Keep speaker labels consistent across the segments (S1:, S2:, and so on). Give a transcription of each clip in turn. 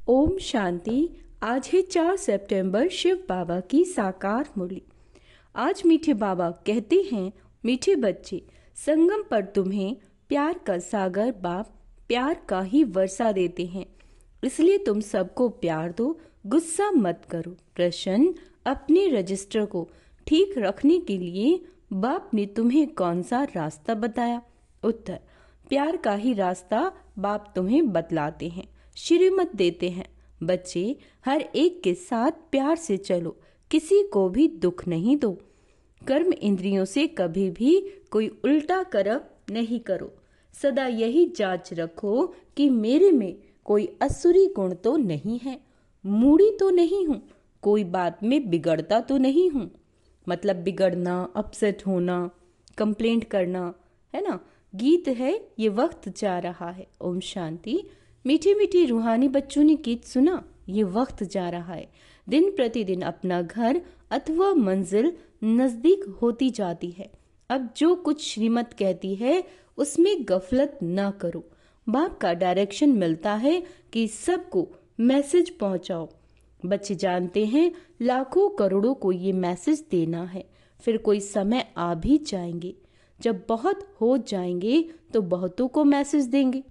S1: ओम शांति। आज है 4 सितंबर, शिव बाबा की साकार मुरली। आज मीठे बाबा कहते हैं, मीठे बच्चे, संगम पर तुम्हें प्यार का सागर बाप प्यार का ही वर्षा देते हैं, इसलिए तुम सबको प्यार दो, गुस्सा मत करो। प्रश्न, अपने रजिस्टर को ठीक रखने के लिए बाप ने तुम्हें कौन सा रास्ता बताया? उत्तर, प्यार का ही रास्ता बाप तुम्हें बतलाते हैं, श्रीमत देते हैं। बच्चे, हर एक के साथ प्यार से चलो, किसी को भी दुख नहीं दो। कर्म इंद्रियों से कभी भी कोई उल्टा कर्म नहीं करो। सदा यही जांच रखो कि मेरे में कोई असुरी गुण तो नहीं है, मूढ़ी तो नहीं हूँ, कोई बात में बिगड़ता तो नहीं हूँ। मतलब बिगड़ना, अपसेट होना, कंप्लेंट करना, है ना। गीत है, ये वक्त जा रहा है। ओम शांति। मीठे मीठे रूहानी बच्चों ने गीत सुना, ये वक्त जा रहा है। दिन प्रतिदिन अपना घर अथवा मंजिल नजदीक होती जाती है। अब जो कुछ श्रीमत कहती है उसमें गफलत ना करो। बाप का डायरेक्शन मिलता है कि सबको मैसेज पहुंचाओ। बच्चे जानते हैं लाखों करोड़ों को ये मैसेज देना है, फिर कोई समय आ भी जाएंगे जब बहुत हो जाएंगे तो बहुतों को मैसेज देंगे।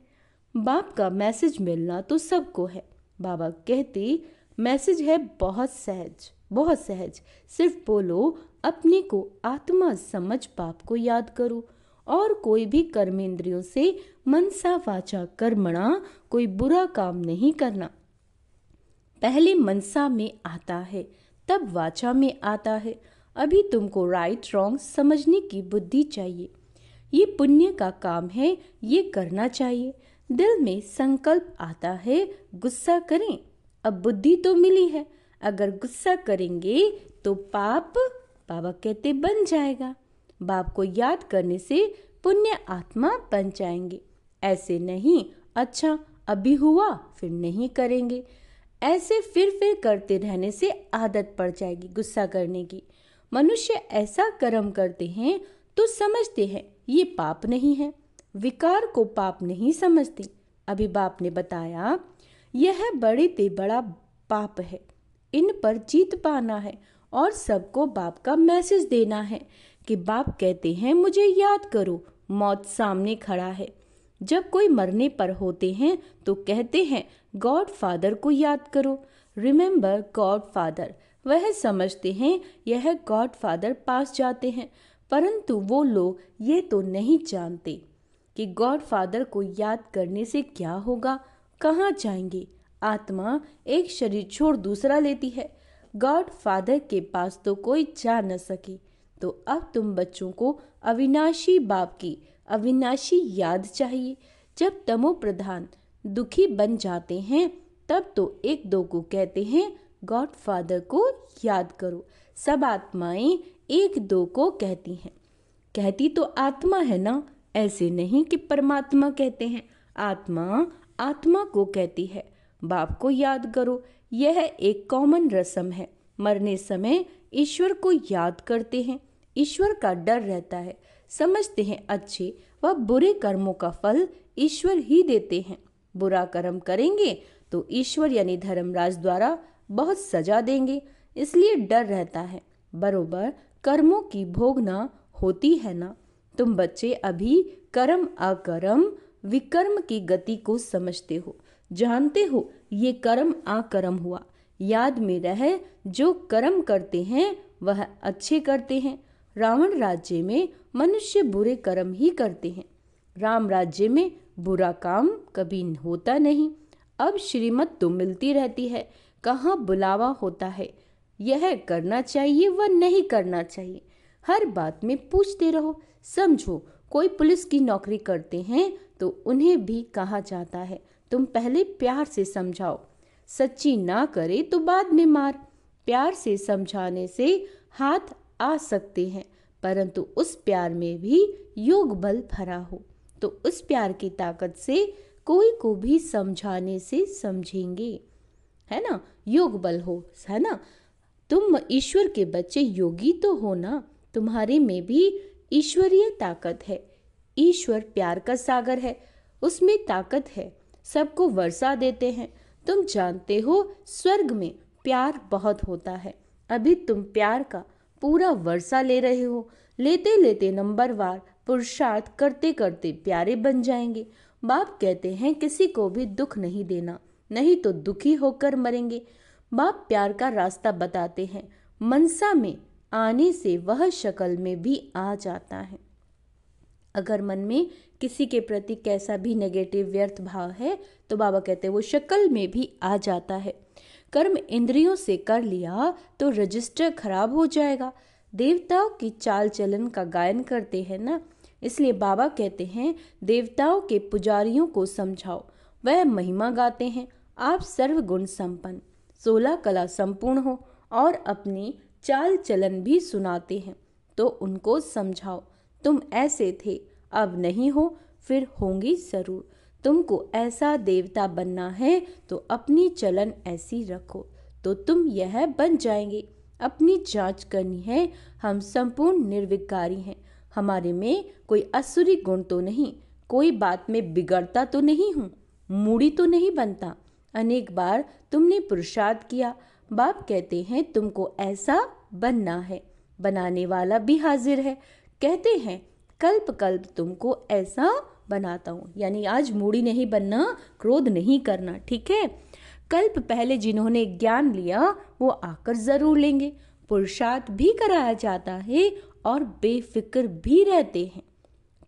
S1: बाप का मैसेज मिलना तो सबको है। बाबा कहते मैसेज है बहुत सहज, बहुत सहज। सिर्फ बोलो, अपने को आत्मा समझ बाप को याद करो। और कोई भी कर्मेंद्रियों से मनसा वाचा कर्मणा कोई बुरा काम नहीं करना। पहले मनसा में आता है, तब वाचा में आता है। अभी तुमको राइट रॉन्ग समझने की बुद्धि चाहिए। ये पुण्य का काम है, ये करना चाहिए। दिल में संकल्प आता है गुस्सा करें, अब बुद्धि तो मिली है, अगर गुस्सा करेंगे तो पाप, बाबा कहते, बन जाएगा। बाप को याद करने से पुण्य आत्मा बन जाएंगे। ऐसे नहीं, अच्छा अभी हुआ फिर नहीं करेंगे, ऐसे फिर करते रहने से आदत पड़ जाएगी गुस्सा करने की। मनुष्य ऐसा कर्म करते हैं तो समझते हैं ये पाप नहीं है, विकार को पाप नहीं समझते। अभी बाप ने बताया यह बड़े ते बड़ा पाप है, इन पर जीत पाना है और सबको बाप का मैसेज देना है कि बाप कहते हैं मुझे याद करो, मौत सामने खड़ा है। जब कोई मरने पर होते हैं तो कहते हैं गॉड फादर को याद करो, रिमेम्बर गॉड फादर। वह समझते हैं यह गॉड फादर पास जाते हैं, परंतु वो लोग ये तो नहीं जानते कि गॉड फादर को याद करने से क्या होगा, कहाँ जाएंगे। आत्मा एक शरीर छोड़ दूसरा लेती है, गॉड फादर के पास तो कोई जा न सके। तो अब तुम बच्चों को अविनाशी बाप की अविनाशी याद चाहिए। जब तमो प्रधान दुखी बन जाते हैं तब तो एक दो को कहते हैं गॉड फादर को याद करो। सब आत्माएं एक दो को कहती हैं, कहती तो आत्मा है ना, ऐसे नहीं कि परमात्मा कहते हैं। आत्मा आत्मा को कहती है बाप को याद करो। यह एक कॉमन रस्म है। मरने समय ईश्वर को याद करते हैं, ईश्वर का डर रहता है। समझते हैं अच्छे व बुरे कर्मों का फल ईश्वर ही देते हैं। बुरा कर्म करेंगे तो ईश्वर यानी धर्मराज द्वारा बहुत सजा देंगे, इसलिए डर रहता है। बरोबर कर्मों की भोगना होती है ना। तुम बच्चे अभी कर्म अकर्म विकर्म की गति को समझते हो, जानते हो ये कर्म अकर्म हुआ। याद में रहे जो कर्म करते हैं वह अच्छे करते हैं। रावण राज्य में मनुष्य बुरे कर्म ही करते हैं, राम राज्य में बुरा काम कभी होता नहीं। अब श्रीमत तो मिलती रहती है, कहाँ बुलावा होता है, यह करना चाहिए व नहीं करना चाहिए। हर बात में पूछते रहो। समझो कोई पुलिस की नौकरी करते हैं तो उन्हें भी कहा जाता है तुम पहले प्यार से समझाओ, सच्ची ना करे तो बाद में मार। प्यार से समझाने से हाथ आ सकते हैं, परंतु उस प्यार में भी योग बल भरा हो तो उस प्यार की ताकत से कोई को भी समझाने से समझेंगे, है ना। योग बल हो, है ना। तुम ईश्वर के बच्चे योगी तो हो ना, तुम्हारे में भी ईश्वरीय ताकत है। ईश्वर प्यार का सागर है, उसमें ताकत है। सबको वर्षा देते हैं, तुम जानते हो स्वर्ग में प्यार बहुत होता है। अभी तुम प्यार का पूरा वर्षा ले रहे हो। लेते लेते नंबरवार पुरुषार्थ करते करते प्यारे बन जाएंगे। बाप कहते हैं किसी को भी दुख नहीं देना, नहीं तो दुखी होकर मरेंगे। बाप प्यार का रास्ता बताते हैं। मनसा में आने से वह शक्ल में भी आ जाता है। अगर मन में किसी के प्रति कैसा भी नेगेटिव व्यर्थ भाव है तो बाबा कहते हैं वो शक्ल में भी आ जाता है। कर्म इंद्रियों से कर लिया तो रजिस्टर खराब हो जाएगा। देवताओं की चाल चलन का गायन करते हैं ना, इसलिए बाबा कहते हैं देवताओं के पुजारियों को समझाओ, वह महिमा गाते हैं। आप सर्वगुण संपन्न 16 कला संपूर्ण हो और अपनी चाल चलन भी सुनाते हैं, तो उनको समझाओ तुम ऐसे थे, अब नहीं हो, फिर होंगी जरूर। तुमको ऐसा देवता बनना है तो अपनी चलन ऐसी रखो तो तुम यह बन जाएंगे। अपनी जांच करनी है। हम संपूर्ण निर्विकारी हैं। हमारे में कोई असुरी गुण तो नहीं, कोई बात में बिगड़ता तो नहीं हूँ, मूड़ी तो नहीं बनता। अनेक बार तुमने पुरुषार्थ किया। बाप कहते हैं तुमको ऐसा बनना है, बनाने वाला भी हाजिर है। कहते हैं कल्प कल्प तुमको ऐसा बनाता हूँ, यानी आज मूड़ी नहीं बनना, क्रोध नहीं करना, ठीक है। कल्प पहले जिन्होंने ज्ञान लिया वो आकर जरूर लेंगे। पुरुषार्थ भी कराया जाता है और बेफिक्र भी रहते हैं,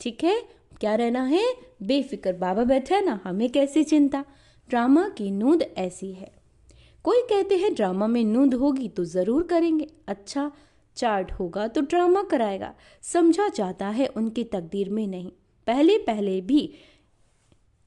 S1: ठीक है। क्या रहना है? बेफिक्र। बाबा बैठा है ना, हमें कैसी चिंता। ड्रामा की नूंद ऐसी है। कोई कहते हैं ड्रामा में नूंद होगी तो जरूर करेंगे। अच्छा, चार्ट होगा तो ड्रामा कराएगा। समझा जाता है उनकी तकदीर में नहीं। पहले पहले भी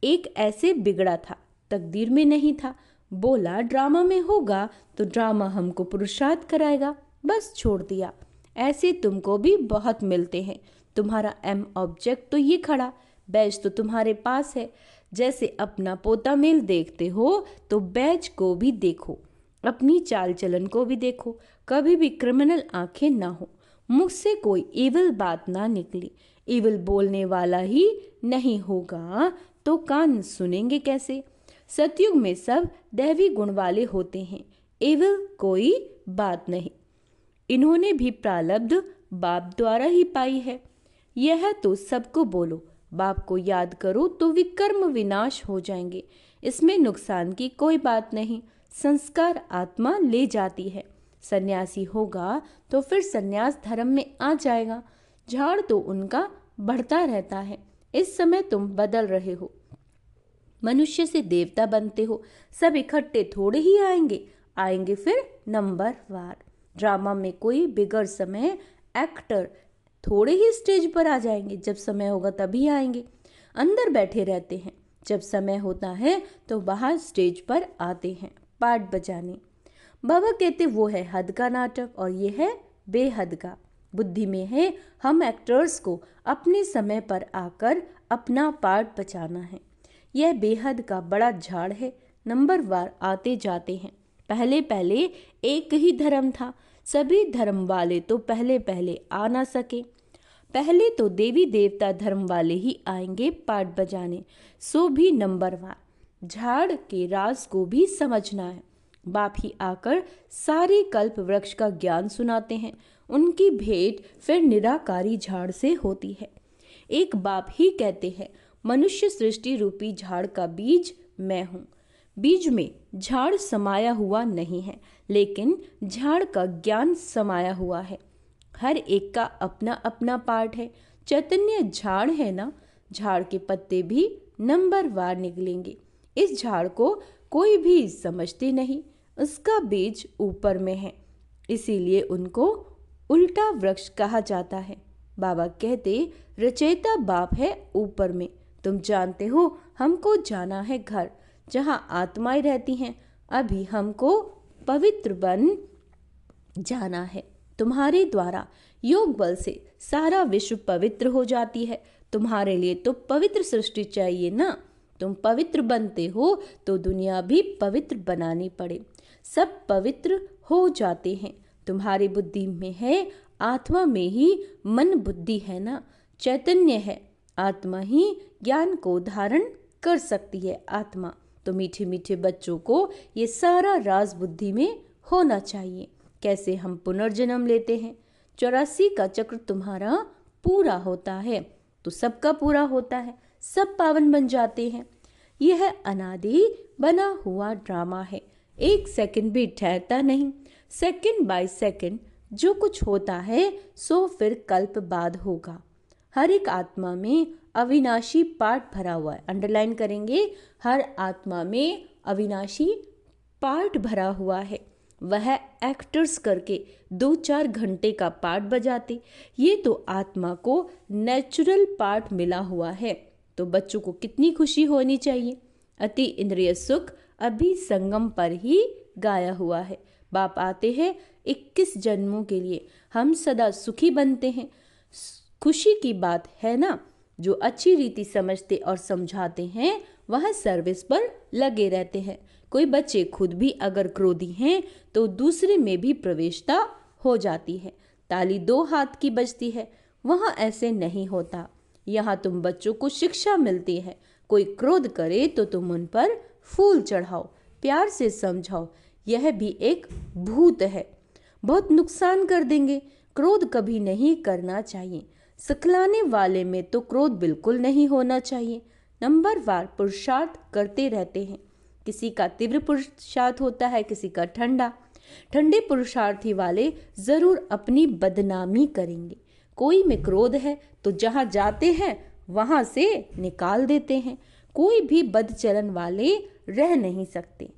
S1: एक ऐसे बिगड़ा था, तकदीर में नहीं था। बोला ड्रामा में होगा तो ड्रामा हमको पुरुषार्थ कराएगा, बस छोड़ दिया। ऐसे तुमको भी बहुत मिलते हैं। तुम्हारा एम ऑब्जेक्ट तो ये खड़ा, बैज तो तुम्हारे पास है। जैसे अपना पोता मेल देखते हो तो बैज को भी देखो, अपनी चाल चलन को भी देखो। कभी भी क्रिमिनल आंखें ना हो, मुख से कोई इविल बात ना निकली। इविल बोलने वाला ही नहीं होगा तो कान सुनेंगे कैसे। सतयुग में सब दैवी गुण वाले होते हैं, इविल कोई बात नहीं। इन्होंने भी प्रारब्ध बाप द्वारा ही पाई है। यह तो सबको बोलो, बाप को याद करो तो विकर्म विनाश हो जाएंगे। इसमें नुकसान की कोई बात नहीं। संस्कार आत्मा ले जाती है। सन्यासी होगा तो फिर सन्यास धर्म में आ जाएगा। झाड़ तो उनका बढ़ता रहता है। इस समय तुम बदल रहे हो, मनुष्य से देवता बनते हो। सब इकट्ठे थोड़े ही आएंगे, आएंगे फिर नंबर वार। ड्रामा में कोई बिगड़ समय एक्टर थोड़े ही स्टेज पर आ जाएंगे, जब समय होगा तभी आएंगे। अंदर बैठे रहते हैं, जब समय होता है तो बाहर स्टेज पर आते हैं पार्ट बजाने। बाबा कहते वो है हद का नाटक और ये है बेहद का। बुद्धि में है हम एक्टर्स को अपने समय पर आकर अपना पार्ट बचाना है। यह बेहद का बड़ा झाड़ है, नंबर वार आते जाते हैं। पहले पहले एक ही धर्म था, सभी धर्म वाले तो पहले पहले आ ना सके। पहले तो देवी देवता धर्म वाले ही आएंगे पार्ट बजाने, सो भी नंबर वार। झाड़ के राज को भी समझना है। बाप ही आकर सारे कल्प वृक्ष का ज्ञान सुनाते हैं। उनकी भेंट फिर निराकारी झाड़ से होती है। एक बाप ही कहते हैं मनुष्य सृष्टि रूपी झाड़ का बीज मैं हूँ। बीज में झाड़ समाया हुआ नहीं है, लेकिन झाड़ का ज्ञान समाया हुआ है। हर एक का अपना अपना पार्ट है। चैतन्य झाड़ है ना, झाड़ के पत्ते भी नंबर वार निकलेंगे। इस झाड़ को कोई भी समझते नहीं, उसका बीज ऊपर में है, इसीलिए उनको उल्टा वृक्ष कहा जाता है। बाबा कहते रचयिता बाप है ऊपर में। तुम जानते हो हमको जाना है घर जहाँ आत्माएं रहती हैं। अभी हमको पवित्र बन जाना है। तुम्हारे द्वारा योग बल से सारा विश्व पवित्र हो जाती है। तुम्हारे लिए तो पवित्र सृष्टि चाहिए ना। तुम पवित्र बनते हो तो दुनिया भी पवित्र बनानी पड़े। सब पवित्र हो जाते हैं। तुम्हारी बुद्धि में है, आत्मा में ही मन बुद्धि है ना, चैतन्य है। आत्मा ही ज्ञान को धारण कर सकती है। आत्मा तो मीठे मीठे बच्चों को ये सारा राज बुद्धि में होना चाहिए। कैसे हम पुनर्जन्म लेते हैं, 84 का चक्र तुम्हारा पूरा होता है तो सबका पूरा होता है, सब पावन बन जाते हैं। यह अनादि बना हुआ ड्रामा है, एक सेकंड भी ठहरता नहीं। सेकंड बाय सेकंड जो कुछ होता है सो फिर कल्प बाद होगा। हर एक आत्मा में अविनाशी पार्ट भरा हुआ है, अंडरलाइन करेंगे, हर आत्मा में अविनाशी पार्ट भरा हुआ है। वह एक्टर्स करके 2-4 घंटे का पार्ट बजाते, ये तो आत्मा को नेचुरल पार्ट मिला हुआ है। तो बच्चों को कितनी खुशी होनी चाहिए। अति इंद्रिय सुख अभी संगम पर ही गाया हुआ है। बाप आते हैं 21 जन्मों के लिए, हम सदा सुखी बनते हैं। खुशी की बात है ना। जो अच्छी रीति समझते और समझाते हैं वह सर्विस पर लगे रहते हैं। कोई बच्चे खुद भी अगर क्रोधी हैं तो दूसरे में भी प्रवेशता हो जाती है। ताली 2 हाथ की बजती है, वहाँ ऐसे नहीं होता। यहाँ तुम बच्चों को शिक्षा मिलती है। कोई क्रोध करे तो तुम उन पर फूल चढ़ाओ, प्यार से समझाओ। यह भी एक भूत है, बहुत नुकसान कर देंगे। क्रोध कभी नहीं करना चाहिए। सिखलाने वाले में तो क्रोध बिल्कुल नहीं होना चाहिए। नंबरवार पुरुषार्थ करते रहते हैं। किसी का तीव्र पुरुषार्थ होता है, किसी का ठंडा। ठंडे पुरुषार्थी वाले जरूर अपनी बदनामी करेंगे। कोई में क्रोध है तो जहाँ जाते हैं वहाँ से निकाल देते हैं। कोई भी बदचलन वाले रह नहीं सकते।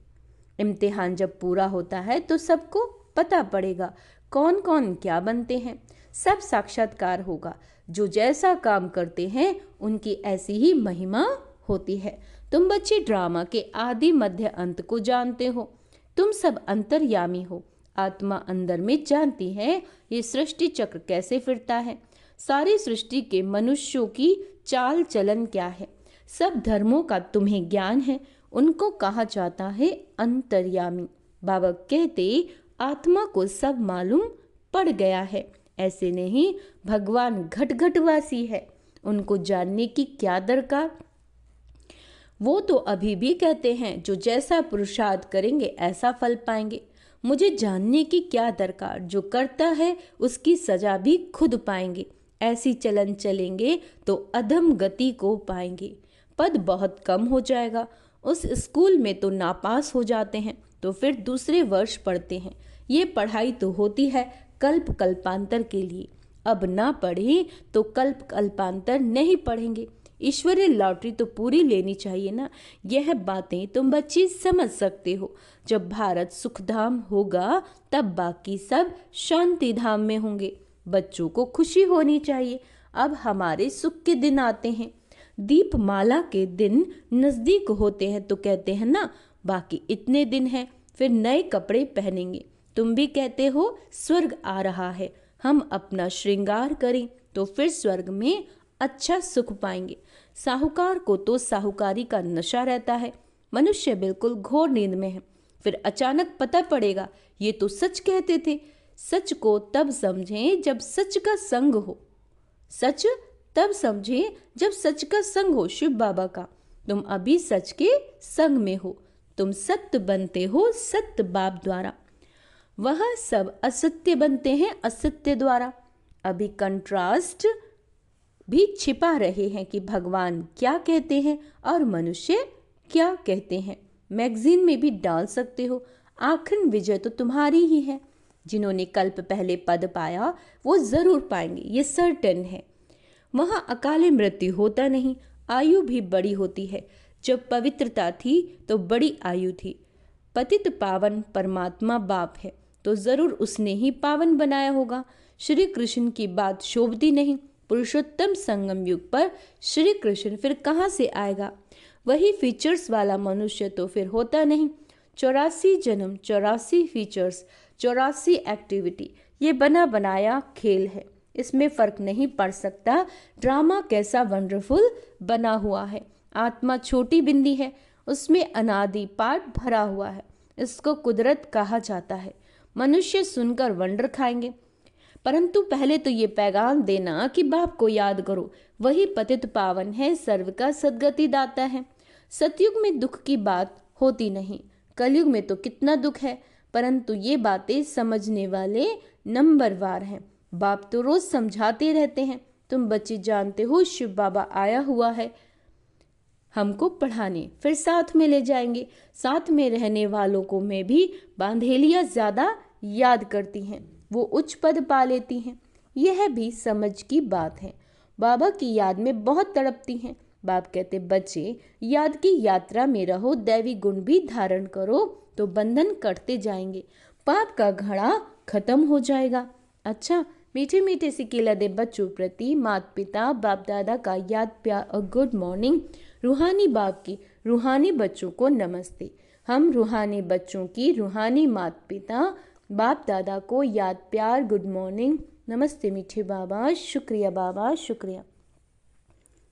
S1: इम्तिहान जब पूरा होता है तो सबको पता पड़ेगा कौन कौन क्या बनते हैं। सब साक्षात्कार होगा। जो जैसा काम करते हैं उनकी ऐसी ही महिमा होती है। तुम बच्चे ड्रामा के आदि मध्य अंत को जानते हो। तुम सब अंतर्यामी हो। आत्मा अंदर में जानती है ये सृष्टि चक्र कैसे फिरता है। सारी सृष्टि के मनुष्यों की चाल चलन क्या है। सब धर्मों का तुम्हें ज्ञान है। उनको कहा जाता है अंतर्यामी। बाबा कहते आत्मा को सब मालूम पड़ गया है। ऐसे नहीं, भगवान घट घटवासी है, उनको जानने की क्या दरकार। वो तो अभी भी कहते हैं जो जैसा पुरुषार्थ करेंगे ऐसा फल पाएंगे। मुझे जानने की क्या दरकार, जो करता है उसकी सजा भी खुद पाएंगे। ऐसी चलन चलेंगे तो अधम गति को पाएंगे। पद बहुत कम हो जाएगा। उस स्कूल में तो नापास हो जाते हैं तो फिर दूसरे वर्ष पढ़ते हैं। ये पढ़ाई तो होती है कल्प कल्पांतर के लिए। अब ना पढ़े तो कल्प कल्पांतर नहीं पढ़ेंगे। ईश्वरीय लॉटरी तो पूरी लेनी चाहिए ना। यह बातें तुम बच्चे समझ सकते हो। जब भारत सुखधाम होगा तब बाकी सब शांति धाम में होंगे। बच्चों को खुशी होनी चाहिए। अब हमारे सुख के दिन आते हैं। दीपमाला के दिन नजदीक होते हैं तो कहते हैं ना बाकी इतने दिन हैं, फिर नए कपड़े पहनेंगे। तुम भी कहते हो स्वर्ग आ रहा है, हम अपना श्रृंगार करें तो फिर स्वर्ग में अच्छा सुख पाएंगे। साहूकार को तो साहूकारी का नशा रहता है। मनुष्य बिल्कुल घोर नींद में है। फिर अचानक पता पड़ेगा ये तो सच कहते थे। सच को तब समझें जब सच का संग हो। सच तब समझें जब सच का संग हो। शिव बाबा का तुम अभी सच के संग में हो। तुम सत्य बनते हो सत्य बाप द्वारा। वह सब असत्य बनते हैं असत्य द्वारा। अभी कंट्रास्ट भी छिपा रहे हैं कि भगवान क्या कहते हैं और मनुष्य क्या कहते हैं। मैगजीन में भी डाल सकते हो। आखिर विजय तो तुम्हारी ही है। जिन्होंने कल्प पहले पद पाया वो जरूर पाएंगे, ये सर्टेन है। वहाँ अकाले मृत्यु होता नहीं। आयु भी बड़ी होती है। जब पवित्रता थी तो बड़ी आयु थी। पतित पावन परमात्मा बाप है तो जरूर उसने ही पावन बनाया होगा। श्री कृष्ण की बात शोभती नहीं। पुरुषोत्तम संगम युग पर श्री कृष्ण फिर कहाँ से आएगा। वही फीचर्स वाला मनुष्य तो फिर होता नहीं। 84 जन्म, 84 फीचर्स, 84 एक्टिविटी, ये बना बनाया खेल है। इसमें फर्क नहीं पड़ सकता। ड्रामा कैसा वंडरफुल बना हुआ है। आत्मा छोटी बिंदी है, उसमें अनादि पाठ भरा हुआ है। इसको कुदरत कहा जाता है। मनुष्य सुनकर वंडर खाएंगे। परंतु पहले तो ये पैगाम देना कि बाप को याद करो, वही पतित पावन है, सर्व का सदगति दाता है। सतयुग में दुख की बात होती नहीं, कलयुग में तो कितना दुख है, परंतु ये बातें समझने वाले नंबरवार हैं। बाप तो रोज समझाते रहते हैं। तुम बच्चे जानते हो शिव बाबा आया हुआ है हमको पढ़ाने, फिर साथ में ले जाएंगे। साथ में रहने वालों को में भी बांधेलियां ज्यादा याद करती हैं, वो उच्च पद पा लेती हैं। यह भी समझ की बात है। बाबा की याद में बहुत तड़पती हैं। बाप कहते बच्चे याद की यात्रा में रहो, दैवी गुण भी धारण करो तो बंधन कटते जाएंगे, पाप का घड़ा खत्म हो जाएगा। अच्छा, मीठे मीठे से केला दे बच्चों प्रति माता पिता बाप दादा का याद प्यार और गुड मॉर्निंग। रूहानी बाप की रूहानी बच्चों को नमस्ते। हम रूहानी बच्चों की रूहानी माता पिता बाप दादा को याद प्यार गुड मॉर्निंग नमस्ते मीठे बाबा, शुक्रिया बाबा, शुक्रिया।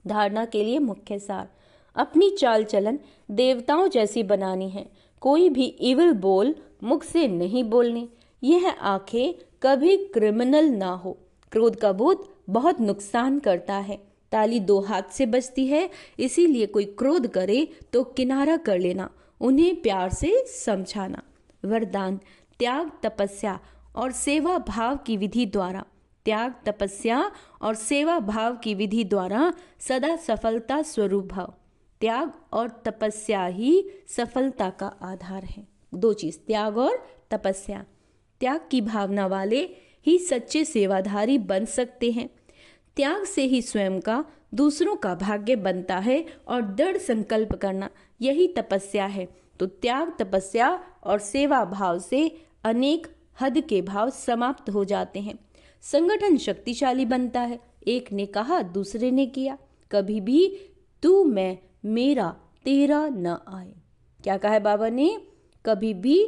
S1: धारणा के लिए मुख्य सार, अपनी चाल चलन देवताओं जैसी बनानी है। कोई भी इविल बोल मुख से नहीं बोलनी। यह आंखें कभी क्रिमिनल ना हो। क्रोध का बोध बहुत नुकसान करता है। ताली दो हाथ से बजती है, इसीलिए कोई क्रोध करे तो किनारा कर लेना, उन्हें प्यार से समझाना। वरदान, त्याग तपस्या और सेवा भाव की विधि द्वारा, त्याग तपस्या और सेवा भाव की विधि द्वारा सदा सफलता स्वरूप भाव। त्याग और तपस्या ही सफलता का आधार है। दो चीज, त्याग और तपस्या। त्याग की भावना वाले ही सच्चे सेवाधारी बन सकते हैं। त्याग से ही स्वयं का दूसरों का भाग्य बनता है और दृढ़ संकल्प करना यही तपस्या है। तो त्याग तपस्या और सेवा भाव से अनेक हद के भाव समाप्त हो जाते हैं। संगठन शक्तिशाली बनता है। एक ने कहा, दूसरे ने किया। कभी भी तू मैं मेरा तेरा न आए। क्या कहा है बाबा ने? कभी भी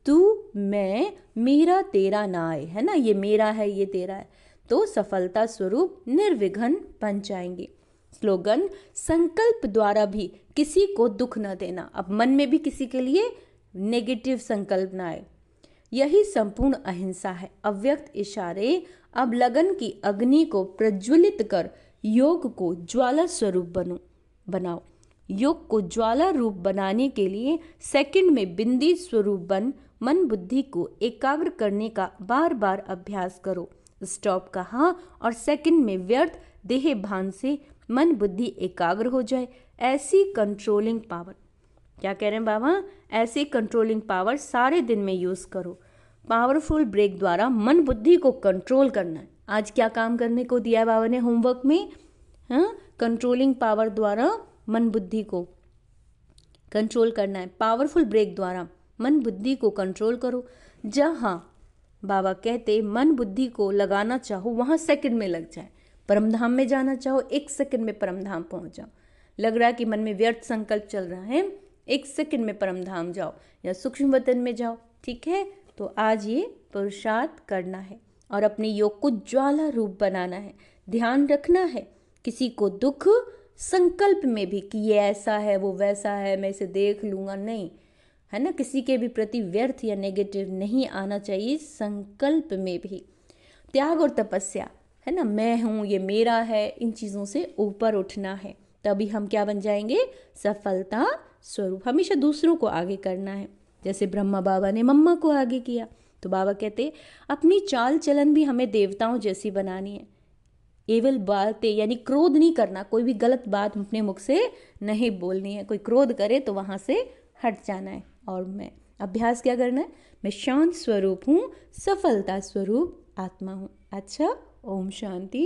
S1: तू मैं मेरा तेरा ना आए, है ना। ये मेरा है, ये तेरा है, तो सफलता स्वरूप निर्विघ्न बन जाएंगे। स्लोगन, संकल्प द्वारा भी किसी को दुख न देना। अब मन में भी किसी के लिए नेगेटिव संकल्प न आए, यही संपूर्ण अहिंसा है। अव्यक्त इशारे, अब लगन की अग्नि को प्रज्वलित कर योग को ज्वाला स्वरूप बनाओ। योग को ज्वाला रूप बनाने के लिए सेकंड में बिंदी स्वरूप बन मन बुद्धि को एकाग्र करने का बार बार अभ्यास करो। स्टॉप कहा और सेकंड में व्यर्थ देह भान से मन बुद्धि एकाग्र हो जाए। ऐसी कंट्रोलिंग पावर, क्या कह रहे हैं बाबा? ऐसी कंट्रोलिंग पावर सारे दिन में यूज करो। पावरफुल ब्रेक द्वारा मन बुद्धि को कंट्रोल करना है। आज क्या काम करने को दिया है बाबा ने होमवर्क में? कंट्रोलिंग पावर द्वारा मन बुद्धि को कंट्रोल करना है। पावरफुल ब्रेक द्वारा मन बुद्धि को कंट्रोल करो। जहां बाबा कहते मन बुद्धि को लगाना चाहो वहां सेकंड में लग जाए। परमधाम में जाना चाहो 1 सेकंड में परमधाम पहुंच जाओ। लग रहा है कि मन में व्यर्थ संकल्प चल रहा है, 1 सेकंड में परमधाम जाओ या सूक्ष्म वतन में जाओ। ठीक है, तो आज ये पुरुषार्थ करना है और अपने योग को ज्वाला रूप बनाना है। ध्यान रखना है किसी को दुख संकल्प में भी कि ये ऐसा है, वो वैसा है, मैं इसे देख लूंगा, नहीं, है ना। किसी के भी प्रति व्यर्थ या नेगेटिव नहीं आना चाहिए संकल्प में भी। त्याग और तपस्या, है ना, मैं हूँ, ये मेरा है, इन चीज़ों से ऊपर उठना है। तभी हम क्या बन जाएंगे? सफलता स्वरूप। हमेशा दूसरों को आगे करना है। जैसे ब्रह्मा बाबा ने मम्मा को आगे किया, तो बाबा कहते अपनी चाल चलन भी हमें देवताओं जैसी बनानी है। एवल बातें यानी क्रोध नहीं करना, कोई भी गलत बात अपने मुख से नहीं बोलनी है। कोई क्रोध करे तो वहां से हट जाना है। और मैं अभ्यास क्या करना है? मैं शांत स्वरूप हूँ, सफलता स्वरूप आत्मा हूँ। अच्छा, ओम शांति।